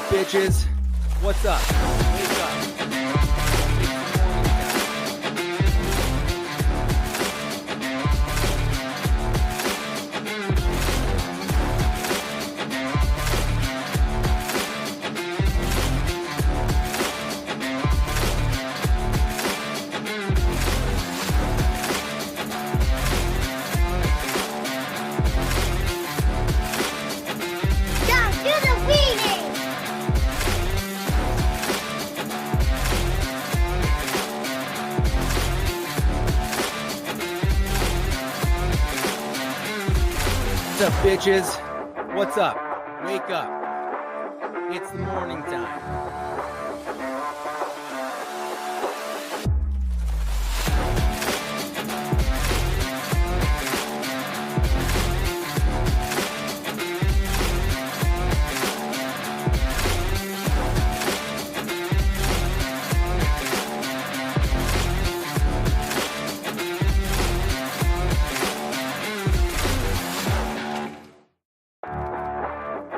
What's up, bitches? What's up? Wake up. Down to the weeding! What's up, bitches? What's up? Wake up. It's the morning time.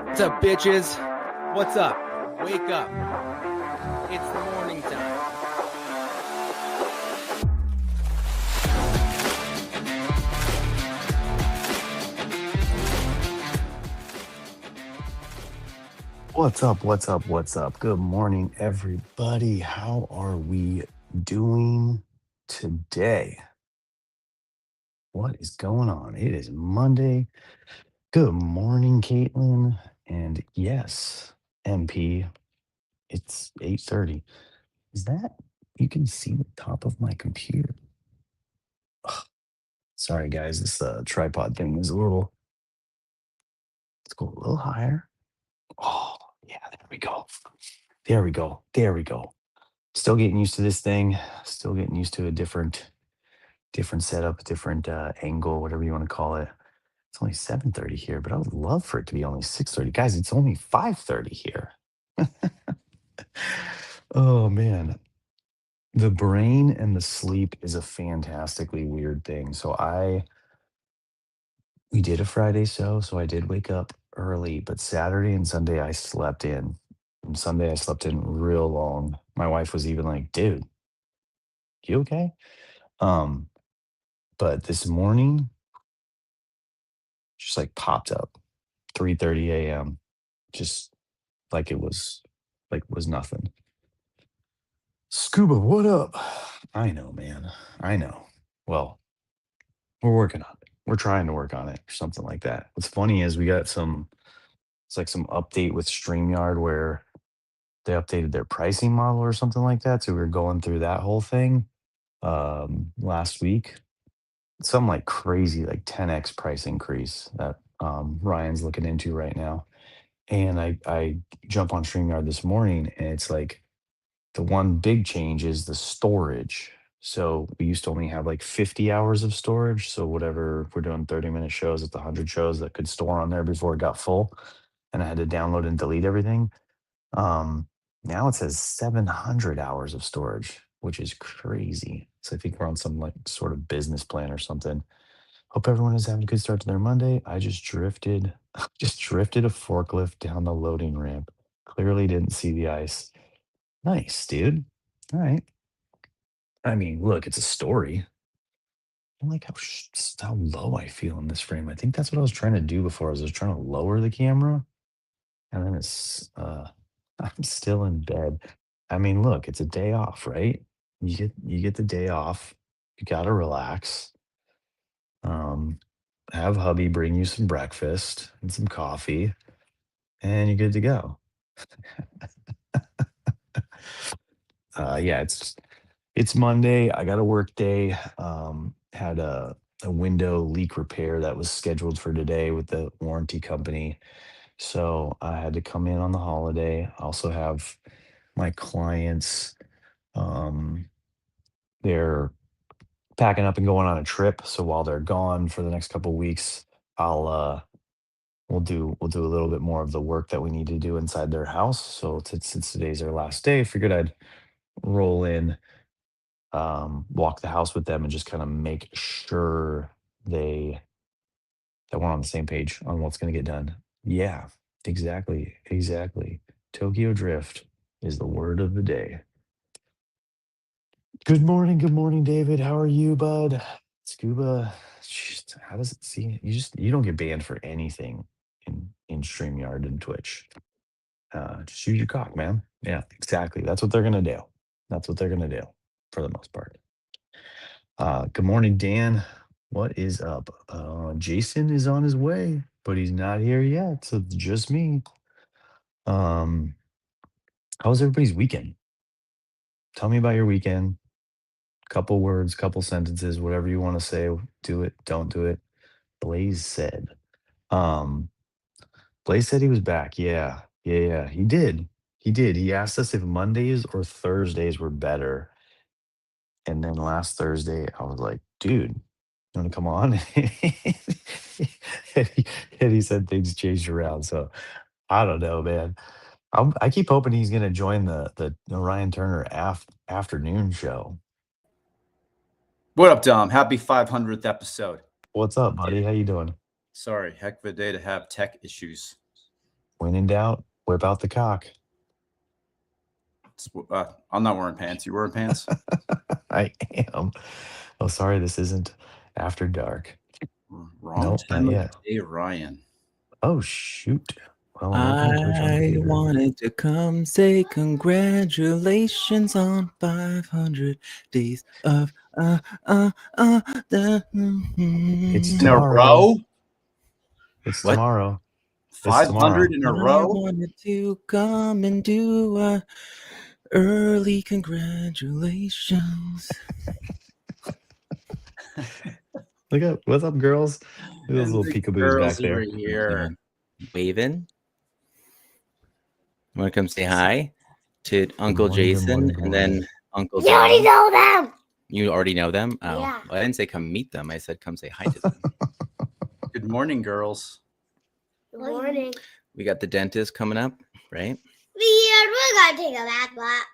What's up, bitches? What's up? Wake up. It's the morning time. What's up? What's up? What's up? Good morning, everybody. How are we doing today? What is going on? It is Monday. Good morning, Caitlin. And yes, MP, it's 8:30. Is that you can see the top of my computer? Ugh, sorry, guys. This tripod thing is a little. Let's go a little higher. Oh, yeah. There we go. There we go. There we go. Still getting used to this thing. Still getting used to a different setup, different angle, whatever you want to call it. It's only 7:30 here, but I would love for it to be only 6:30. Guys, it's only 5:30 here. Oh man. The brain and the sleep is a fantastically weird thing. We did a Friday so I did wake up early, but Saturday and Sunday I slept in. And Sunday I slept in real long. My wife was even like, dude, you okay? Um, but this morning just like popped up 3:30 a.m. just like it was nothing. Scuba, what up? I know, man. I know. Well, we're working on it. We're trying to work on it or something like that. What's funny is we got it's like some update with StreamYard where they updated their pricing model or something like that. So we were going through that whole thing last week. Some like crazy like 10x price increase that Ryan's looking into right now. And I jump on StreamYard this morning and it's like the one big change is the storage. So we used to only have like 50 hours of storage. So whatever, if we're doing 30-minute shows, it's 100 shows that could store on there before it got full. And I had to download and delete everything. Now it says 700 hours of storage, which is crazy. So I think we're on some like sort of business plan or something. Hope everyone is having a good start to their Monday. I just drifted, just drifted a forklift down the loading ramp. Clearly didn't see the ice. Nice, dude. All right. I mean, look, it's a story. I like how low I feel in this frame. I think that's what I was trying to do before. I was just trying to lower the camera, and then I'm still in bed. I mean, look, it's a day off, right? You get the day off. You gotta relax. Um, have hubby bring you some breakfast and some coffee, and you're good to go. Yeah, it's Monday. I got a work day. Had a window leak repair that was scheduled for today with the warranty company. So I had to come in on the holiday. I also have my clients. Um, they're packing up and going on a trip. So while they're gone for the next couple weeks, I'll we'll do a little bit more of the work that we need to do inside their house. So since today's their last day, I figured I'd roll in, walk the house with them and just kind of make sure they that we're on the same page on what's going to get done. Yeah, exactly, exactly. Tokyo Drift is the word of the day. Good morning, David. How are you, bud? Scuba. How does it see? You don't get banned for anything in StreamYard and Twitch. Just use your cock, man. Yeah, exactly. That's what they're gonna do. That's what they're gonna do for the most part. Good morning, Dan. What is up? Jason is on his way, but he's not here yet, so it's just me. Um, how was everybody's weekend? Tell me about your weekend. Couple words, couple sentences, whatever you want to say. Do it, don't do it. Blaze said. Um, Blaze said he was back. Yeah. He did. He did. He asked us if Mondays or Thursdays were better. And then last Thursday, I was like, dude, you want to come on? And he said things changed around. So I don't know, man. I keep hoping he's going to join the Ryan Turner afternoon show. What up, Dom? Happy 500th episode. What's up, buddy? How you doing? Sorry, heck of a day to have tech issues. When in doubt, whip out the cock. I'm not wearing pants. You wearing pants? I am. Oh, sorry, this isn't after dark. Wrong Nope, time not of yet. day, Ryan. Oh, shoot. Well, I wanted to come say congratulations on 500 days of It's In a tomorrow. row? It's What? tomorrow. 500 in a row? I wanted to come and do a early congratulations. Look up. What's up, girls? Look at those And little the peekaboos back girls there. over here. Waving. Want to come say hi to Uncle morning, good Jason morning, good and morning. then Uncle You already Dom? know them. You already know them? Oh, Yeah. well, I didn't say come meet them. I said come say hi to them. Good morning, girls. Good morning. We got the dentist coming up, right? We're gonna take a bath, but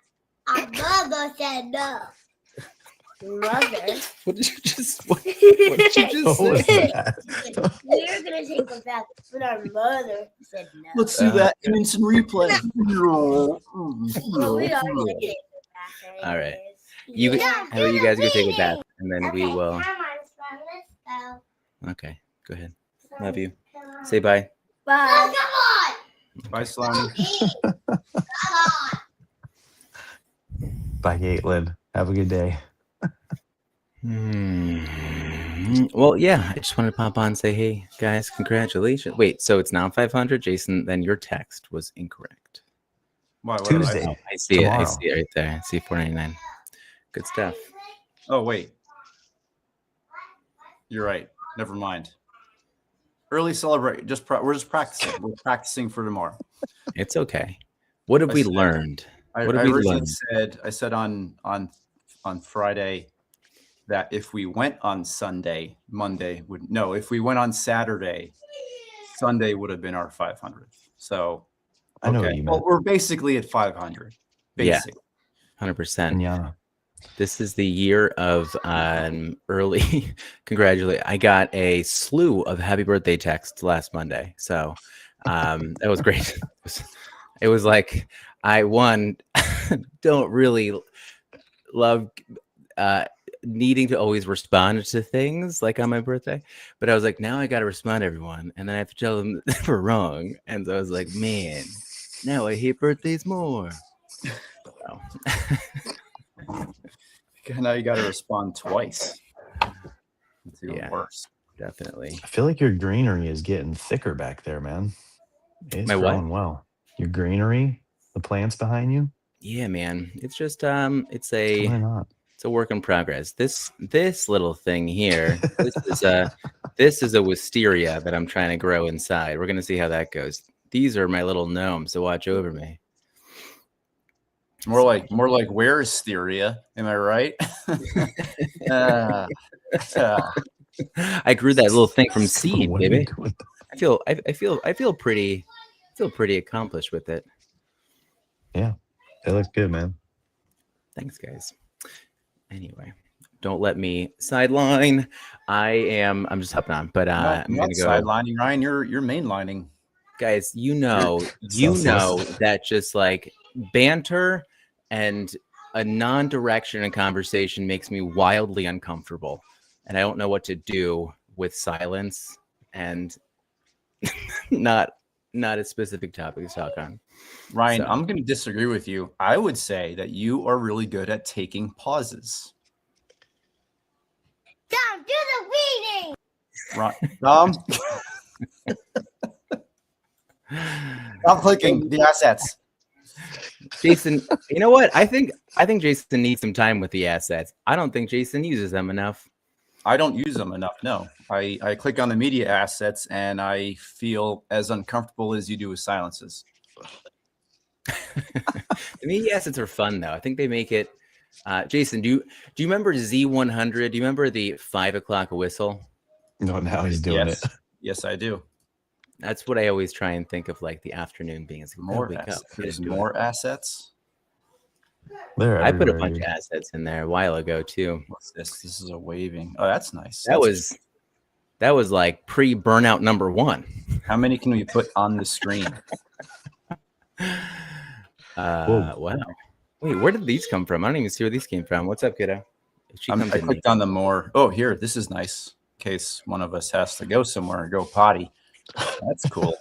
our mother said no. Mother. What did you just what did you just What was say? that? We're gonna take a bath, but our mother said no. Let's do that in instant replay. Well, we already did a bath. All right. anyways. How about you guys go take a bath and then we will. Come on, Swan, let's go. Okay, go ahead. Love you. Say bye. Bye. Come on. Bye, Sloan. Come on. Bye, Caitlin. Have a good day. Well, yeah, I just wanted to pop on and say, hey, guys, congratulations. Wait, so it's now 500? Jason, then your text was incorrect. Why, what Tuesday. Oh, I see Tomorrow. it. I see it right there. I see 499. Good stuff. Oh, wait. You're right. Never mind. Early celebrate. We're just practicing. We're practicing for tomorrow. It's okay. What have I we said- learned? I What have we originally learned? I said on Friday that if we went on Sunday, if we went on Saturday, Sunday would have been our 500th. So I know what you well, meant. we're basically at 500. Yeah. Basically. 100%. Manana. This is the year of early congratulate. I got a slew of happy birthday texts last Monday. So that was great. It was like I don't really love needing to always respond to things like on my birthday. But I was like, now I got to respond to everyone. And then I have to tell them that we're wrong. And so I was like, man, now I hate birthdays more. So. Now you got to respond twice. It's even Yeah. worse. Definitely. I feel like your greenery is getting thicker back there, man. It's My what? growing well. Your greenery, the plants behind you. Yeah, man. It's just Why it's not? a work in progress. This little thing here, this is a wisteria that I'm trying to grow inside. We're gonna see how that goes. These are my little gnomes to watch over me. More like where's Styria? Am I right? I grew that little thing from seed, What are you baby. doing? I feel pretty accomplished with it. Yeah, it looks good, man. Thanks, guys. Anyway, don't let me sideline. I'm just hopping on, but I'm not gonna go. sidelining, Ryan. You're mainlining. Guys, you know Celsius. that just like banter and a non-direction in conversation makes me wildly uncomfortable, and I don't know what to do with silence and not a specific topic to talk on. Ryan, So. I'm going to disagree with you. I would say that you are really good at taking pauses. Dom, do the reading. I'm clicking the assets. Jason, you know what? I think Jason needs some time with the assets. I don't think Jason uses them enough. I don't use them enough. No, I click on the media assets and I feel as uncomfortable as you do with silences. The media assets are fun though. I think they make it. Jason, do you remember Z100? Do you remember the 5 o'clock whistle? No, now he's doing it. Yes, I do. That's what I always try and think of, like the afternoon being. It's like, More wake assets. up. There's more assets. They're I put a everywhere, bunch dude. of assets in there a while ago too. What's this? This is a waving. Oh, that's nice. That was like pre-burnout number 1. How many can we put on the screen? Wow. Wait, where did these come from? I don't even see where these came from. What's up, kiddo? I clicked on the more. Oh, here. This is nice. In case one of us has to go somewhere and go potty. That's cool.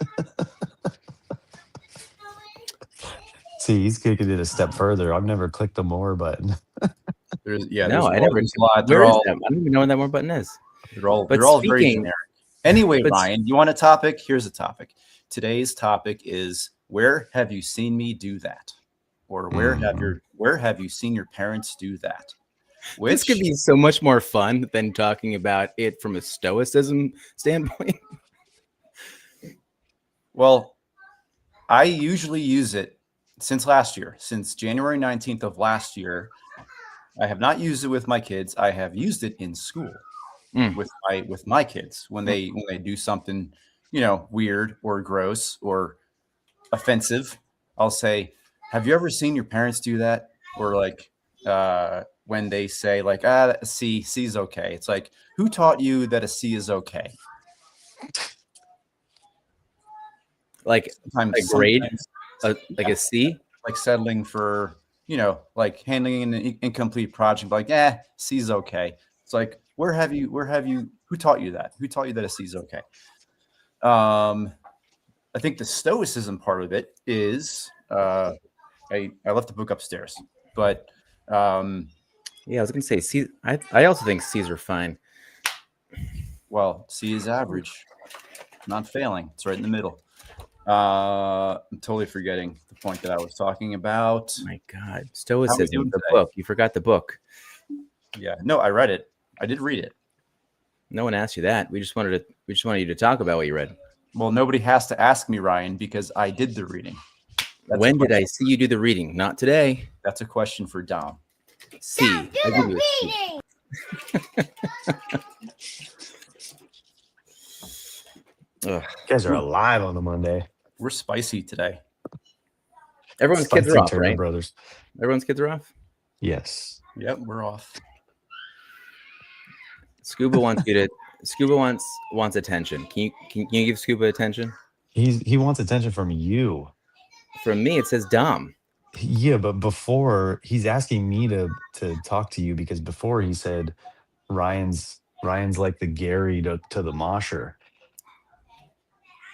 See, he's kicking it a step further. I've never clicked the more button. There's I never. there's a lot. Where They're is all, that? I don't even know what that more button is. they're all But very speaking- generic. Anyway, but- Ryan, you want a topic? Here's a topic. Today's topic is where have you seen me do that? Or where have you seen your parents do that? This could be so much more fun than talking about it from a stoicism standpoint. Well, I usually use it since last year, since January 19th of last year. I have not used it with my kids. I have used it in school with my kids when they do something, weird or gross or offensive. I'll say, have you ever seen your parents do that? Or like when they say like, a C is okay. It's like, who taught you that a C is okay? Like a grade, like a C. Like settling for, like handling an incomplete project, like, C is okay. It's like, who taught you that? Who taught you that a C is okay? I think the stoicism part of it is, I left the book upstairs, but yeah, I was gonna say C. I also think C's are fine. Well, C is average, not failing. It's right in the middle. I'm totally forgetting the point that I was talking about. Oh my God, How we stoicism, doing the today? book. You forgot the book. Yeah, no, I read it. I did read it. No one asked you that. We just wanted you to talk about what you read. Well, nobody has to ask me, Ryan, because I did the reading. When did I see you do the reading? Not today. That's a question for Dom. C. Dom, do I'll give you the a C. reading. Ugh. You guys are alive on a Monday. We're spicy today. Everyone's kids are Spicy off, Turner right? Brothers. Everyone's kids are off. Yes. Yep, we're off. Scuba wants wants attention. Can you give Scuba attention? He wants attention from you. From me, it says Dom. Yeah, but before he's asking me to talk to you because before he said Ryan's like the Gary to the Mosher,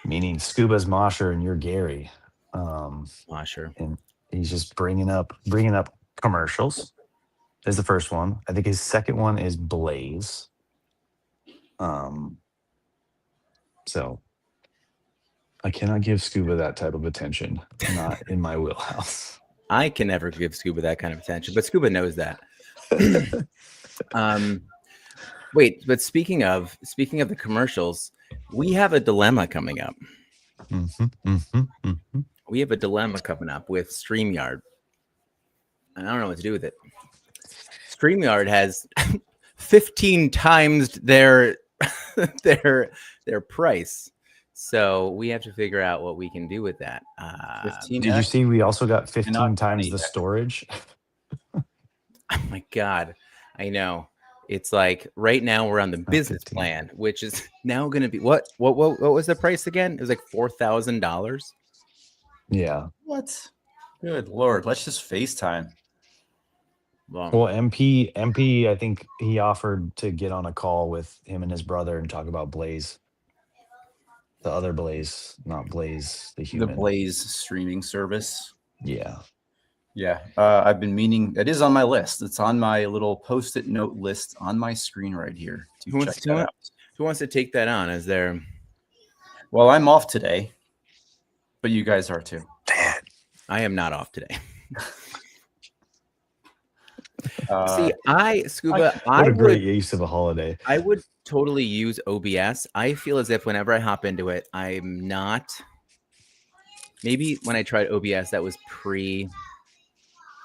meaning Scuba's Mosher and you're Gary. Sure. And he's just bringing up commercials. Is the first one. I think his second one is Blaze. So I cannot give Scuba that type of attention. Not in my wheelhouse. I can never give Scuba that kind of attention, but Scuba knows that. Wait, but speaking of the commercials, we have a dilemma coming up. We have a dilemma coming up with StreamYard. And I don't know what to do with it. StreamYard has 15 times their price. So we have to figure out what we can do with that. 15 Did you see we also got 15 Not times 20 the X. storage? Oh my God. I know. It's like right now we're on the business 15. plan, which is now going to be what was the price again? It was like $4,000. Yeah. What? Good Lord. Let's just FaceTime. Well, Well, MP, I think he offered to get on a call with him and his brother and talk about Blaze, the other Blaze, not Blaze, the The human. Blaze streaming service. Yeah. Yeah. I've been meaning, it is on my list. It's on my little post-it note list on my screen right here to who check that out. who wants to take that on? Is there? Well, I'm off today, but you guys are too. Dad. I am not off today. Uh, See, Scuba, What a great use of a holiday. I would totally use OBS. I feel as if whenever I hop into it, I'm not. Maybe when I tried OBS, that was pre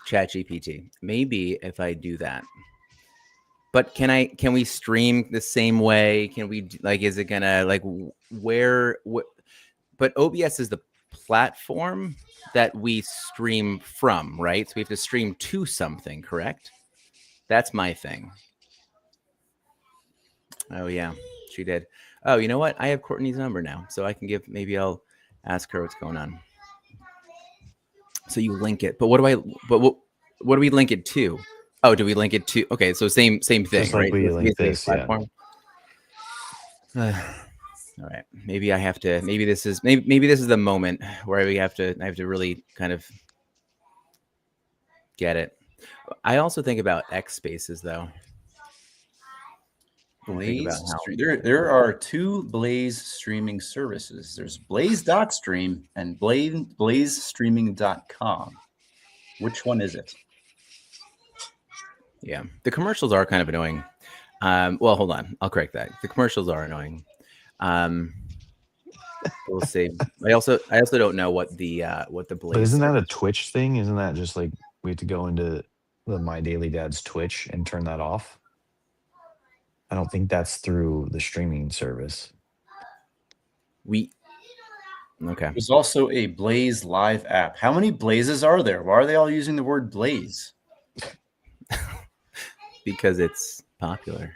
ChatGPT. Maybe if I do that. But can we stream the same way? Can we like, is it gonna like but OBS is the platform that we stream from, right? So we have to stream to something, correct? That's my thing. Oh yeah, she did. Oh, you know what? I have Courtney's number now, so I can maybe I'll ask her what's going on. So you link it, but what do we link it to? Oh, do we link it to? Okay, so same thing, Just like right? we So link this, yeah. All right, maybe I have to. Maybe this is the moment where I have to really kind of get it. I also think about X spaces though. Blaze. There are two Blaze streaming services. There's Blaze.stream and BlazeStreaming.com. Which one is it? Yeah, the commercials are kind of annoying. Well, hold on, I'll correct that. The commercials are annoying. We'll see. I also don't know what the Blaze. But isn't that a Twitch thing? Isn't that just like we have to go into the My Daily Dad's Twitch and turn that off? I don't think that's through the streaming service. Okay. There's also a Blaze Live app. How many Blazes are there? Why are they all using the word Blaze? Because it's popular.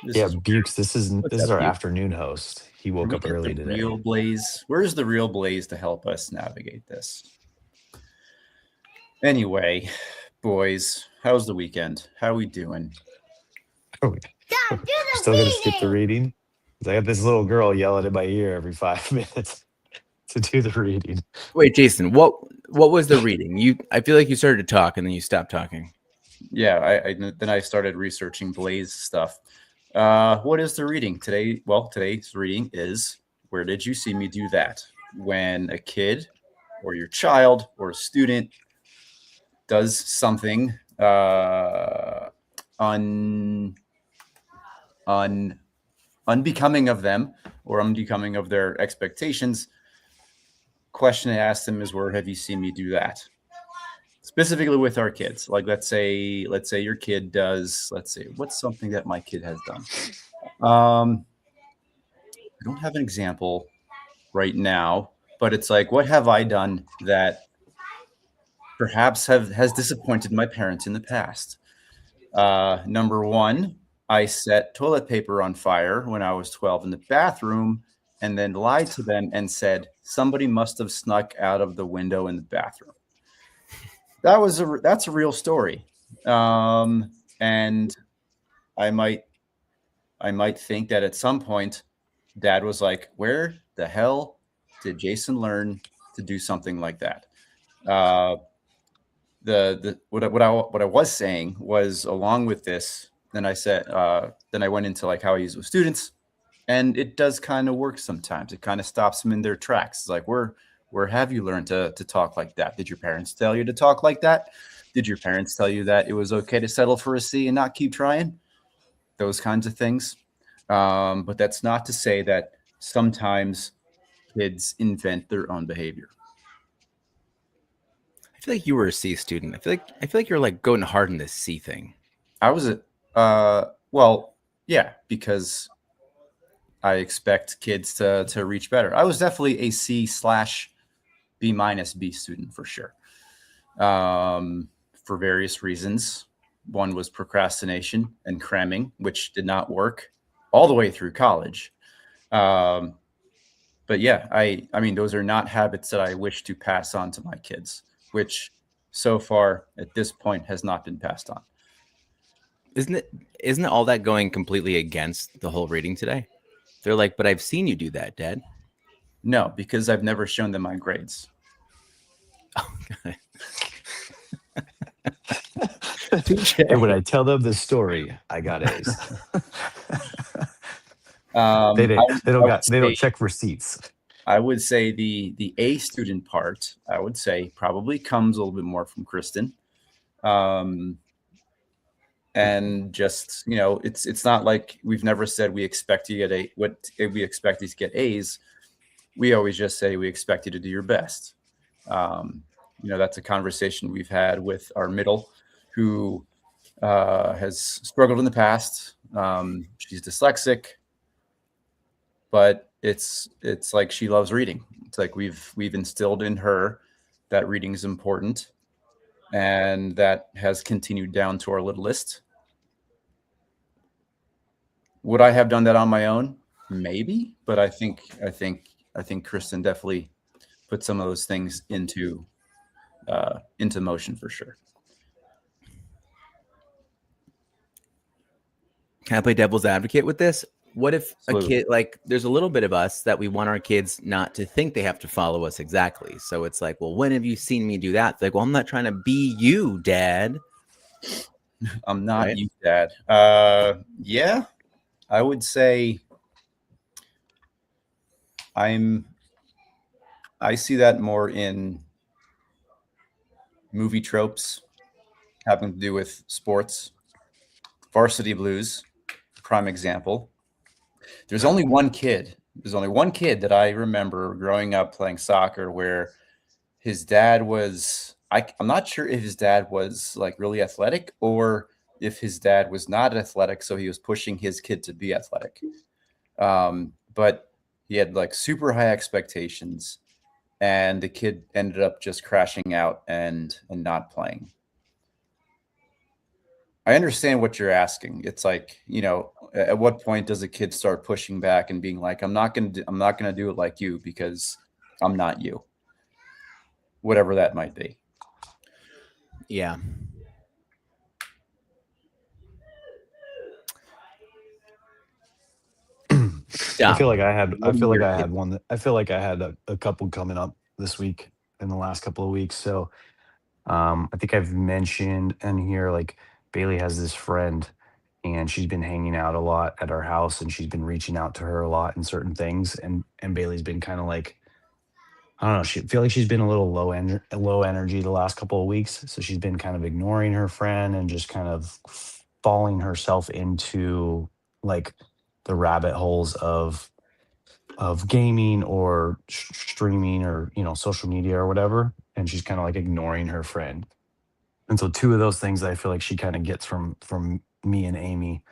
Bukes, this is our Bukes? afternoon host. He woke up early today. Real Blaze. Where's the real Blaze to help us navigate this? Anyway, boys, how's the weekend? How we doing? Oh, still gonna skip the reading? I got this little girl yelling in my ear every 5 minutes to do the reading. Wait, Jason, what was the reading? I feel like you started to talk and then you stopped talking. Yeah, then I started researching Blaze stuff. What is the reading today? Well, today's reading is Where Did You See Me Do That? When a kid or your child or a student does something unbecoming of them or unbecoming of their expectations, question I ask them is, where have you seen me do that? Specifically with our kids. Like let's say your kid does, what's something that my kid has done? I don't have an example right now, but it's like, what have I done that perhaps has disappointed my parents in the past? Number one, I set toilet paper on fire when I was 12 in the bathroom and then lied to them and said, somebody must have snuck out of the window in the bathroom. That's a real story. And I might think that at some point Dad was like, where the hell did Jason learn to do something like that? What I was saying was, along with this, then I said, then I went into like how I use it with students, and it does kind of work sometimes. It kind of stops them in their tracks. It's like, where have you learned to talk like that? Did your parents tell you to talk like that? Did your parents tell you that it was okay to settle for a C and not keep trying? Those kinds of things. But that's not to say that sometimes kids invent their own behavior. I feel like you were a C student. I feel like you're like going hard in this C thing. I was because I expect kids to reach better. I was definitely a C/B- B student for sure. For various reasons. One was procrastination and cramming, which did not work all the way through college. But yeah, I mean, those are not habits that I wish to pass on to my kids, which so far at this point has not been passed on. Isn't all that going completely against the whole reading today? They're like, but I've seen you do that, Dad. No, because I've never shown them my grades. And when I tell them the story, I got A's. They don't check receipts. I would say the A student part, I would say, probably comes a little bit more from Kristen. And just, you know, it's not like we've never said we expect you to get we expect you to get A's. We always just say we expect you to do your best. You know, that's a conversation we've had with our middle, who has struggled in the past. She's dyslexic, but it's like she loves reading. It's like we've instilled in her that reading is important, and that has continued down to our little list. Would I have done that on my own? Maybe, but I think Kristen definitely put some of those things into motion for sure. Can I play devil's advocate with this? What if Absolutely. a kid, like, there's a little bit of us that we want our kids not to think they have to follow us exactly. So it's like, well, when have you seen me do that? It's like, well, I'm not trying to be you, Dad. I'm not you, Dad. Yeah, I would say I see that more in movie tropes having to do with sports. Varsity Blues, prime example. There's only one kid that I remember growing up playing soccer where his dad was, I'm not sure if his dad was like really athletic or if his dad was not athletic, so he was pushing his kid to be athletic. But he had like super high expectations, and the kid ended up just crashing out and not playing. I understand what you're asking. It's like, you know, at what point does a kid start pushing back and being like, I'm not going to do it like you because I'm not you. Whatever that might be. Yeah. I feel like I had a couple coming up this week in the last couple of weeks. So I think I've mentioned in here, like, Bailey has this friend and she's been hanging out a lot at our house, and she's been reaching out to her a lot in certain things. And Bailey's been kind of like, I don't know, she feel like she's been a little low energy the last couple of weeks. So she's been kind of ignoring her friend and just kind of falling herself into like the rabbit holes of gaming or streaming or, you know, social media or whatever. And she's kind of like ignoring her friend. And so two of those things that I feel like she kind of gets from me and Amy,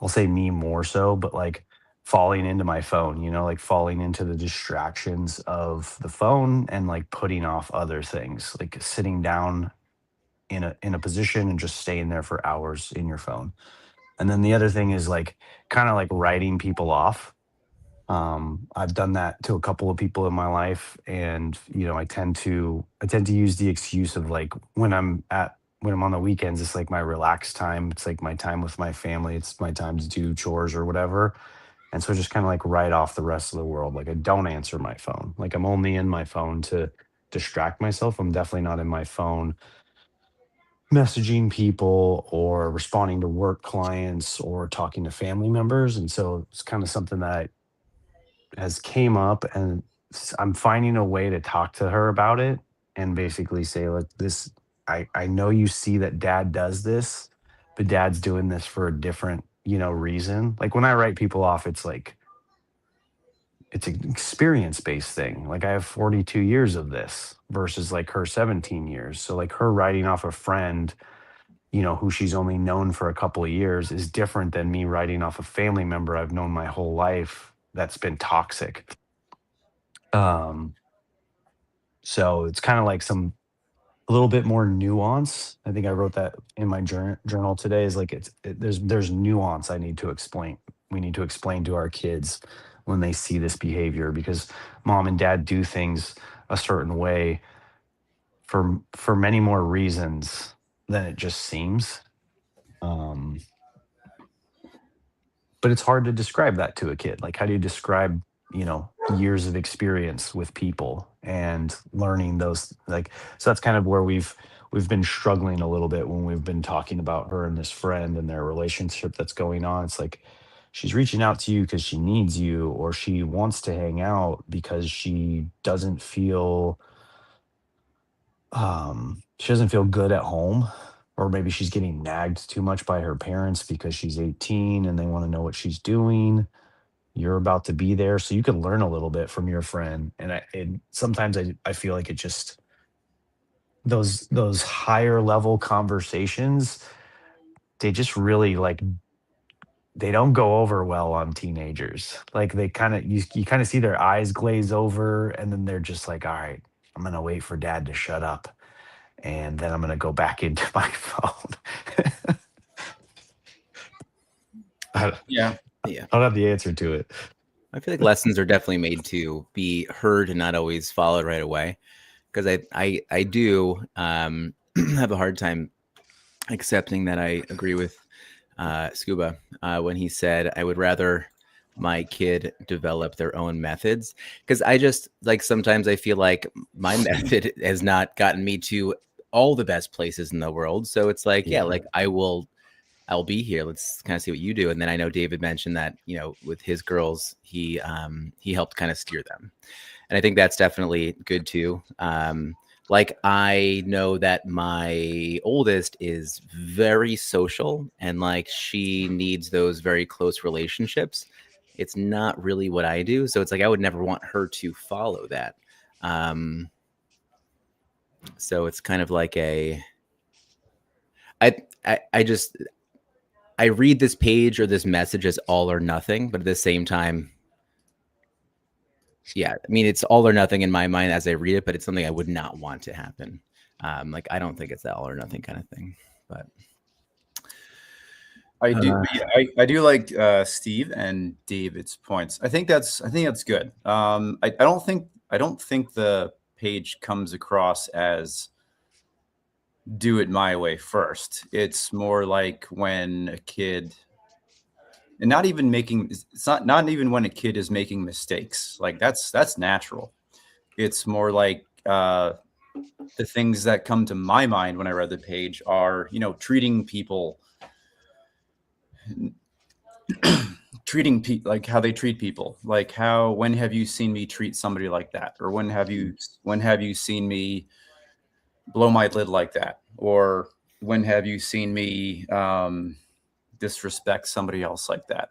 I'll say me more so, but like falling into my phone, you know, like falling into the distractions of the phone and like putting off other things, like sitting down in a position and just staying there for hours in your phone. And then the other thing is like kind of like writing people off. I've done that to a couple of people in my life, and you know, I tend to use the excuse of like when I'm on the weekends, it's like my relaxed time. It's like my time with my family. It's my time to do chores or whatever. And so just kind of like write off the rest of the world. Like I don't answer my phone. Like I'm only in my phone to distract myself. I'm definitely not in my phone messaging people or responding to work clients or talking to family members. And so it's kind of something that has came up, and I'm finding a way to talk to her about it and basically say, look, this, I know you see that Dad does this, but Dad's doing this for a different, you know, reason. Like when I write people off, it's like, it's an experience based thing. Like I have 42 years of this versus like her 17 years. So like her writing off a friend, you know, who she's only known for a couple of years is different than me writing off a family member I've known my whole life that's been toxic. So it's kind of like a a little bit more nuance. I think I wrote that in my journal today. Is like there's nuance I need to explain. We need to explain to our kids when they see this behavior, because mom and dad do things a certain way for many more reasons than it just seems. Um, but it's hard to describe that to a kid. Like, how do you describe, years of experience with people and learning those, like, so that's kind of where we've been struggling a little bit when we've been talking about her and this friend and their relationship that's going on. It's like she's reaching out to you because she needs you, or she wants to hang out because she doesn't feel good at home, or maybe she's getting nagged too much by her parents because she's 18 and they want to know what she's doing. You're about to be there, so you can learn a little bit from your friend. And sometimes I feel like it just, those higher level conversations, they just really, like, they don't go over well on teenagers. Like, they kind of, you kind of see their eyes glaze over, and then they're just like, all right, I'm gonna wait for dad to shut up, and then I'm gonna go back into my phone. Yeah. I don't have the answer to it. I feel like lessons are definitely made to be heard and not always followed right away. Because I do have a hard time accepting that I agree with Scuba when he said I would rather my kid develop their own methods. Because I just, like, sometimes I feel like my method has not gotten me to all the best places in the world. So it's like, yeah, like I'll be here. Let's kind of see what you do. And then I know David mentioned that, with his girls, he helped kind of steer them. And I think that's definitely good too. Like, I know that my oldest is very social, and like, she needs those very close relationships. It's not really what I do. So it's like, I would never want her to follow that. So it's kind of like I read this page or this message as all or nothing, but at the same time, yeah, I mean, it's all or nothing in my mind as I read it, but it's something I would not want to happen. Like, I don't think it's that all or nothing kind of thing, but I do. I do like Steve and David's points. I think that's good. I don't think the page comes across as do it my way first. It's more like when a kid, and not even when a kid is making mistakes. Like, that's natural. It's more like the things that come to my mind when I read the page are, treating people like how they treat people. Like, when have you seen me treat somebody like that? Or when have you seen me blow my lid like that? Or when have you seen me disrespect somebody else like that?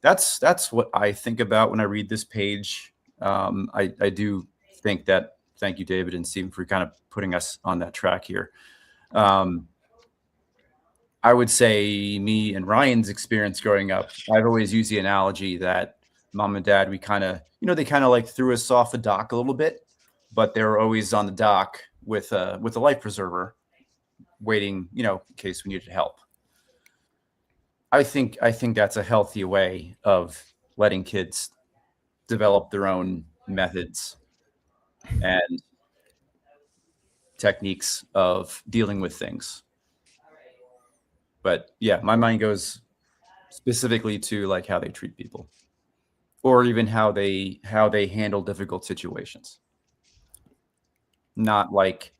That's what I think about when I read this page. I do think that. Thank you, David and Stephen, for kind of putting us on that track here. I would say me and Ryan's experience growing up, I've always used the analogy that mom and dad, we kind of, they kind of like threw us off the dock a little bit, but they were always on the dock with a life preserver waiting, in case we needed help. I think that's a healthy way of letting kids develop their own methods and techniques of dealing with things. But yeah, my mind goes specifically to like how they treat people, or even how they handle difficult situations. Not like,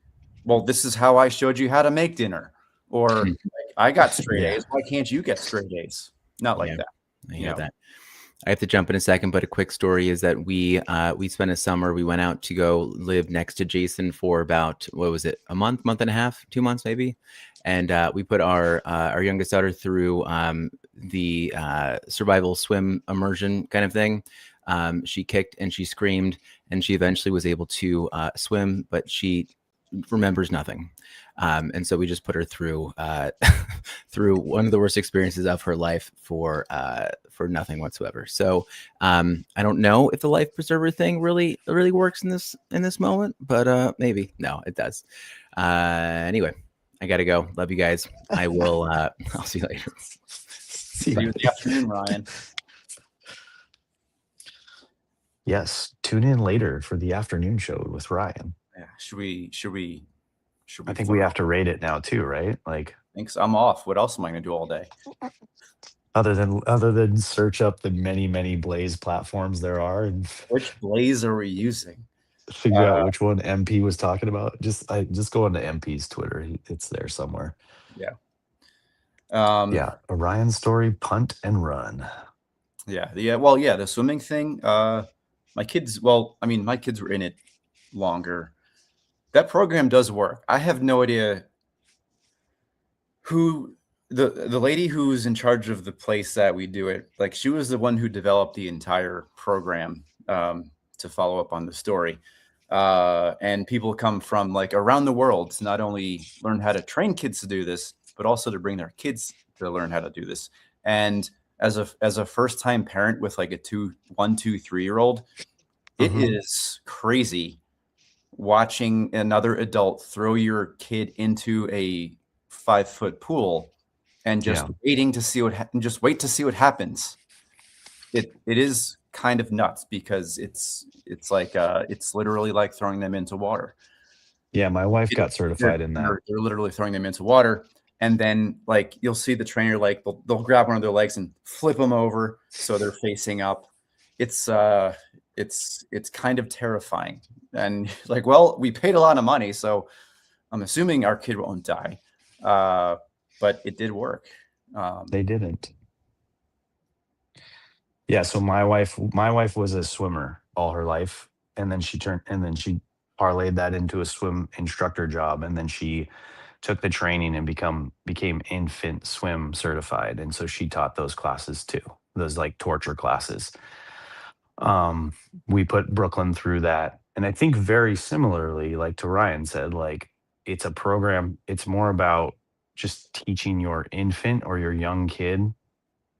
well, this is how I showed you how to make dinner, or like, I got straight A's. Why can't you get straight A's? Not like that. I hear that. I have to jump in a second, but a quick story is that we spent a summer. We went out to go live next to Jason for about, what was it, a month and a half, 2 months maybe, and we put our youngest daughter through the survival swim immersion kind of thing. She kicked and she screamed, and she eventually was able to swim, but she remembers nothing. And so we just put her through through one of the worst experiences of her life for nothing whatsoever. So I don't know if the life preserver thing really works in this moment, but maybe. No, it does. Anyway, I gotta go. Love you guys. I will. I'll see you later. See you in the afternoon, Ryan. Yes, tune in later for the afternoon show with Ryan. Yeah. Should we? I think we have to rate it now too, right? Like, thanks. I'm off. What else am I gonna do all day? other than search up the many Blaze platforms there are and Which Blaze are we using? figure out which one MP was talking about. Just go onto MP's Twitter. It's there somewhere. Yeah. Yeah, Orion's story, punt and run. Yeah. Well, yeah, the swimming thing. My kids. Well, I mean, my kids were in it longer. That program does work. I have no idea who the lady who's in charge of the place that we do it. Like, she was the one who developed the entire program. To follow up on the story. And people come from like around the world to not only learn how to train kids to do this, but also to bring their kids to learn how to do this. And as a first time parent with like a 1, 2, 3-year-old, it is crazy watching another adult throw your kid into a 5-foot pool and just waiting to see just wait to see what happens. It is kind of nuts because it's like it's literally like throwing them into water. Yeah, my wife got certified in that. They're literally throwing them into water, and then like you'll see the trainer like they'll grab one of their legs and flip them over so they're facing up. It's kind of terrifying, and like, well, we paid a lot of money, so I'm assuming our kid won't die, but it did work. They didn't. Yeah, so my wife was a swimmer all her life, and then she parlayed that into a swim instructor job, and then she took the training and became infant swim certified, and so she taught those classes too, those like torture classes. We put Brooklyn through that, and I think very similarly, like to Ryan said, like it's a program. It's more about just teaching your infant or your young kid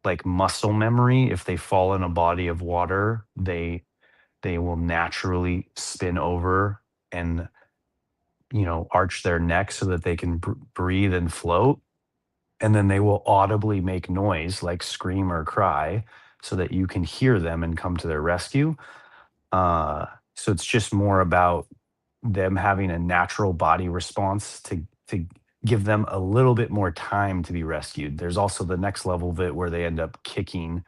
like muscle memory. If they fall in a body of water, they will naturally spin over and arch their neck so that they can breathe and float, and then they will audibly make noise like scream or cry so that you can hear them and come to their rescue. So it's just more about them having a natural body response to give them a little bit more time to be rescued. There's also the next level of it where they end up kicking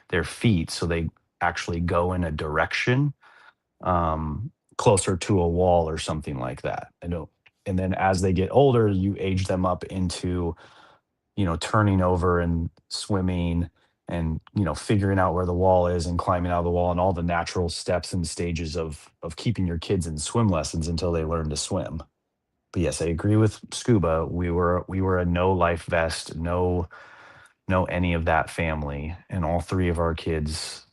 their feet so they actually go in a direction closer to a wall or something like that. And then as they get older, you age them up into turning over and swimming and figuring out where the wall is and climbing out of the wall and all the natural steps and stages of keeping your kids in swim lessons until they learn to swim. But yes, I agree with Scuba. We were a no life vest, no any of that family, and all three of our kids,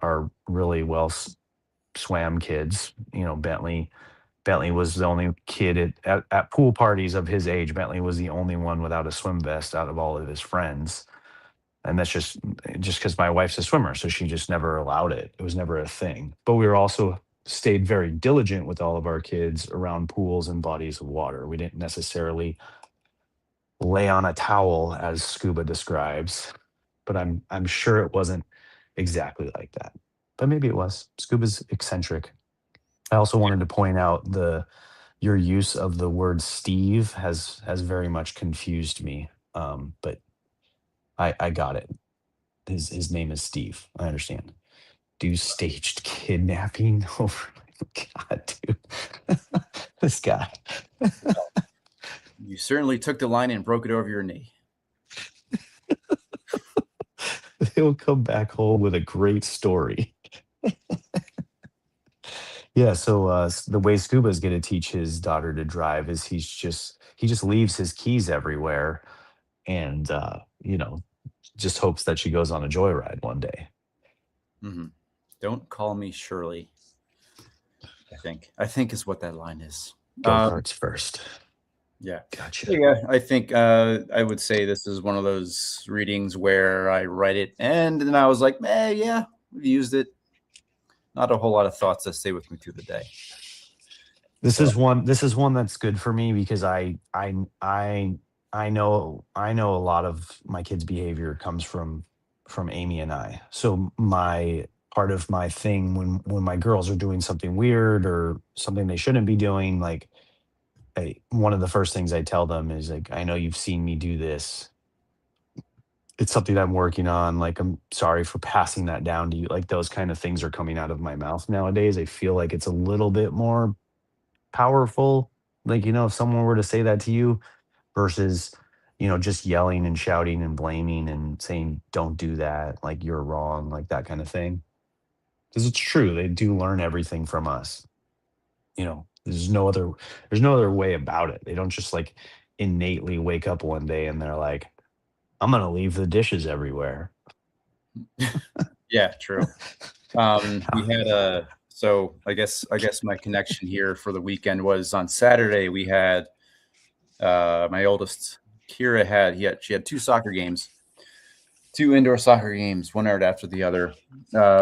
are really well swam kids. Bentley was the only kid at pool parties of his age. Bentley was the only one without a swim vest out of all of his friends, and that's just because my wife's a swimmer, so she just never allowed it. It was never a thing. But we were also stayed very diligent with all of our kids around pools and bodies of water. We didn't necessarily lay on a towel as Scuba describes, but I'm sure it wasn't exactly like that. But maybe it was. Scuba's eccentric. I also wanted to point out your use of the word Steve has very much confused me. But I got it. His name is Steve. I understand. Do staged kidnapping over. God, dude, this guy. You certainly took the line and broke it over your knee. He'll come back home with a great story. Yeah, so the way Scuba is going to teach his daughter to drive is he just leaves his keys everywhere, and just hopes that she goes on a joyride one day. Mm-hmm. Don't call me Shirley. I think is what that line is. Go-karts first. Yeah. Gotcha. Yeah, I think I would say this is one of those readings where I read it and then I was like, yeah, we've used it. Not a whole lot of thoughts that stay with me through the day. This So is one. This is one that's good for me because I know a lot of my kids' behavior comes from Amy and I. So my part of my thing when my girls are doing something weird or something they shouldn't be doing, like one of the first things I tell them is like, I know you've seen me do this. It's something I'm working on. Like, I'm sorry for passing that down to you. Like those kind of things are coming out of my mouth nowadays. I feel like it's a little bit more powerful. Like, if someone were to say that to you versus, just yelling and shouting and blaming and saying, don't do that, like you're wrong, like that kind of thing. Because it's true, they do learn everything from us. There's no other way about it. They don't just like innately wake up one day and they're like, I'm gonna leave the dishes everywhere. yeah, true. We had so I guess my connection here for the weekend was on Saturday. We had my oldest Kira she had two soccer games, two indoor soccer games, one right after the other,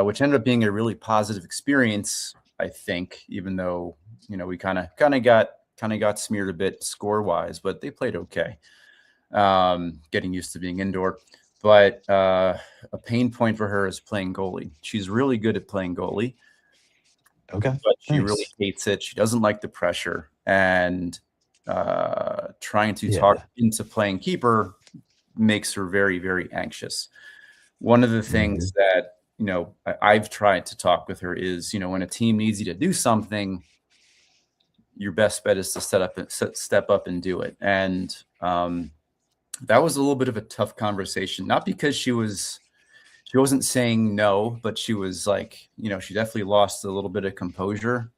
which ended up being a really positive experience, I think, even though we kind of got smeared a bit score wise, but they played okay. Getting used to being indoor. But a pain point for her is playing goalie. She's really good at playing goalie, Okay. but she really Nice. hates it. She doesn't like the pressure, and trying to talk Yeah. into playing keeper makes her very, very anxious. One of the Mhm. things that I've tried to talk with her is, when a team needs you to do something, your best bet is to step up and do it. And that was a little bit of a tough conversation, not because she wasn't saying no, but she was like, she definitely lost a little bit of composure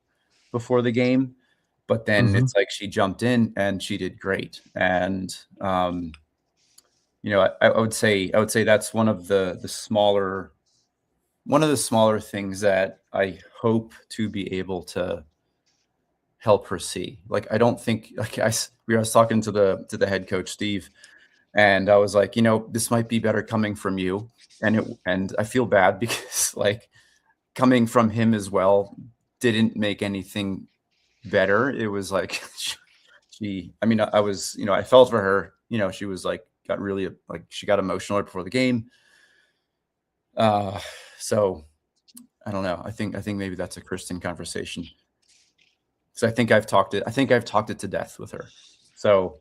before the game. But then Mhm. it's like she jumped in and she did great. And I would say that's one of the smaller things that I hope to be able to help her see. Like, I don't think like I was talking to the head coach Steve, and I was like, this might be better coming from you, and I feel bad because like coming from him as well didn't make anything better. It was like I mean, I was, I felt for her. She was like got really like she got emotional right before the game. So I don't know. I think maybe that's a Kristen conversation. So I think I've talked it to death with her. So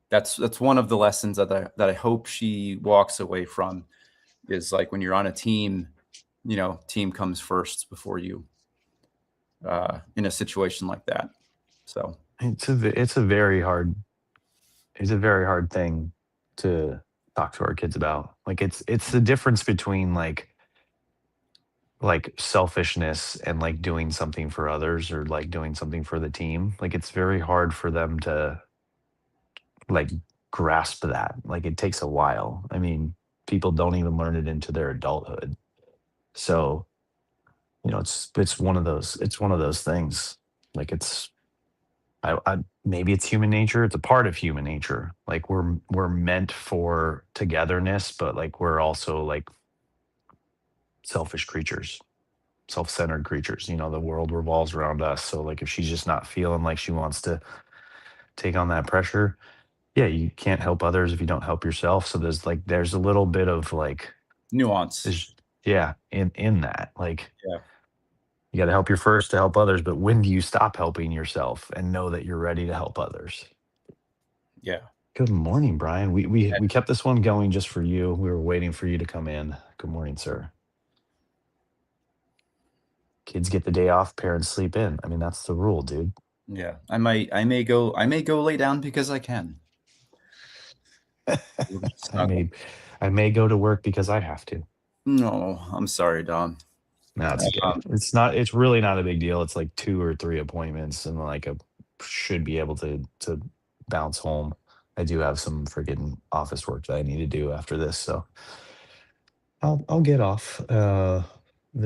that's one of the lessons that I hope she walks away from is like when you're on a team, team comes first before you in a situation like that. So It's a very hard thing to talk to our kids about. Like it's the difference between like selfishness and like doing something for others or like doing something for the team. Like it's very hard for them to like grasp that. Like it takes a while. I mean, people don't even learn it into their adulthood. So, it's one of those things. Like I maybe it's human nature. It's a part of human nature. Like we're meant for togetherness, but like we're also like selfish creatures, self-centered creatures. The world revolves around us. So like if she's just not feeling like she wants to take on that pressure, yeah, you can't help others if you don't help yourself. So there's a little bit of like nuance. there's yeah, in that. Like Yeah. you got to help your first to help others, but when do you stop helping yourself and know that you're ready to help others? Yeah. Good morning, Brian. We kept this one going just for you. We were waiting for you to come in. Good morning, sir. Kids get the day off, parents sleep in. I mean, that's the rule, dude. Yeah. I may go lay down because I can. We'll just I snuggle. may I may go to work because I have to. No, I'm sorry, Dom. No, it's okay. It's really not a big deal. It's like 2 or 3 appointments and like a should be able to bounce home. I do have some freaking office work that I need to do after this, so I'll get off the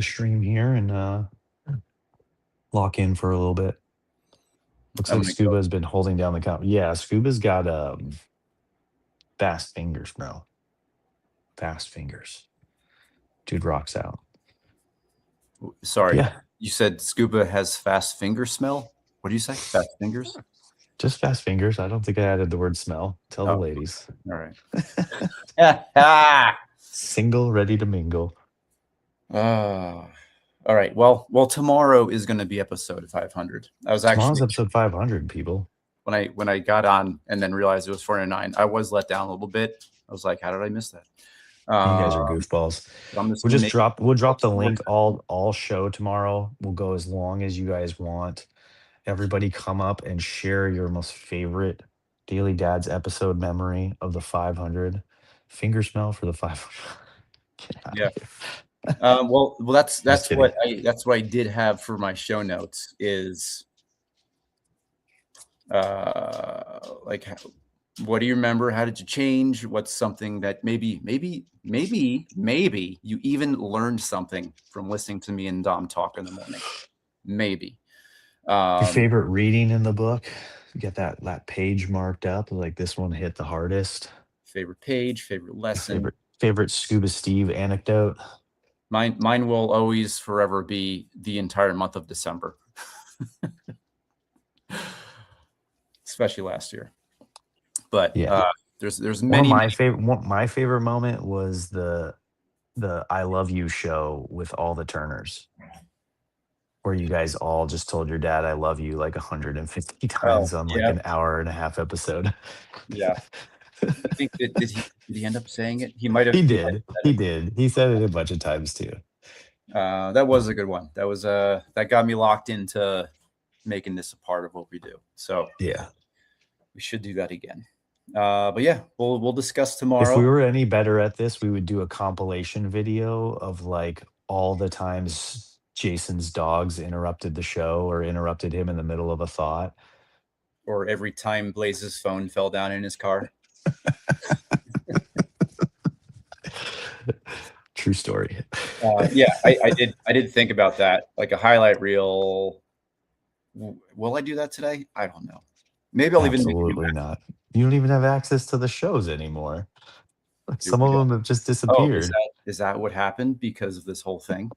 stream here and lock in for a little bit. Looks I'm like gonna go. Scuba has been holding down the count. Yeah, Scuba's got fast fingers, bro. Fast fingers. Dude rocks out. Sorry. Yeah. You said scuba has fast finger smell. What do you say? Fast fingers? Just fast fingers. I don't think I added the word smell. Tell the Oh. ladies. All right. Single, ready to mingle. All right. Well, tomorrow is going to be episode 500. I was Tomorrow's actually episode 500, people. when I got on and then realized it was 409. I was let down a little bit. I was like, how did I miss that? You guys are goofballs. We'll drop the link all show tomorrow. We'll go as long as you guys want. Everybody come up and share your most favorite Daily Dads episode memory of the 500. Finger smell for the 500. Yeah. Well, that's kidding. what I did have for my show notes is like, what do you remember? How did you change? What's something that maybe you even learned something from listening to me and Dom talk in the morning? Maybe. Your favorite reading in the book? You get that page marked up. Like this one hit the hardest. Favorite page, favorite lesson. Favorite Scuba Steve anecdote. Mine will always forever be the entire month of December. Especially last year. But yeah, there's many. My favorite moment was the I Love You show with all the Turners, where you guys all just told your dad I love you like 150 times on like an hour and a half episode. Yeah. I think did he end up saying it? He might have. He did. He said it a bunch of times too. That was a good one. That was that got me locked into making this a part of what we do. So yeah, we should do that again. But yeah, we'll discuss tomorrow. If we were any better at this, we would do a compilation video of like all the times Jason's dogs interrupted the show or interrupted him in the middle of a thought. Or every time Blaze's phone fell down in his car. True story. Yeah, I did think about that. Like a highlight reel. Will I do that today? I don't know. Maybe I'll Absolutely not. You don't even have access to the shows anymore. Some of them have just disappeared. Is that what happened because of this whole thing?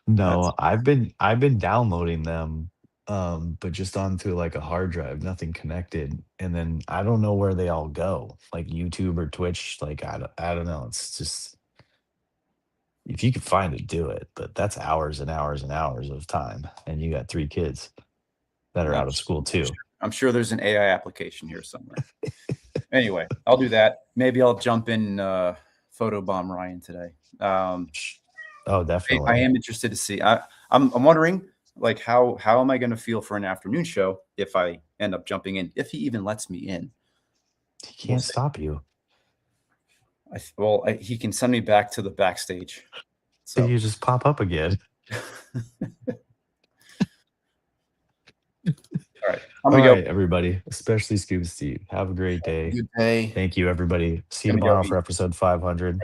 No, I've been downloading them, but just onto like a hard drive, nothing connected. And then I don't know where they all go, like YouTube or Twitch. Like I don't know. It's just, if you could find it, do it. But that's hours and hours and hours of time, and you got 3 kids that are out of school too. I'm sure there's an AI application here somewhere. Anyway, I'll do that. Maybe I'll jump in photobomb Ryan today. Oh, definitely. I am interested to see. I'm wondering, like, how am I going to feel for an afternoon show if I end up jumping in, if he even lets me in. He can't stop you. He can send me back to the backstage. So you just pop up again. All right. All right, everybody, especially Scuba Steve. Have a great day. Good day. Thank you, everybody. See you tomorrow for episode 500.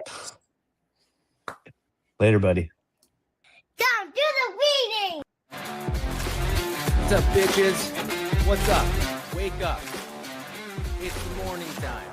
Later, buddy. Down to the reading. What's up, bitches? What's up? Wake up. It's morning time.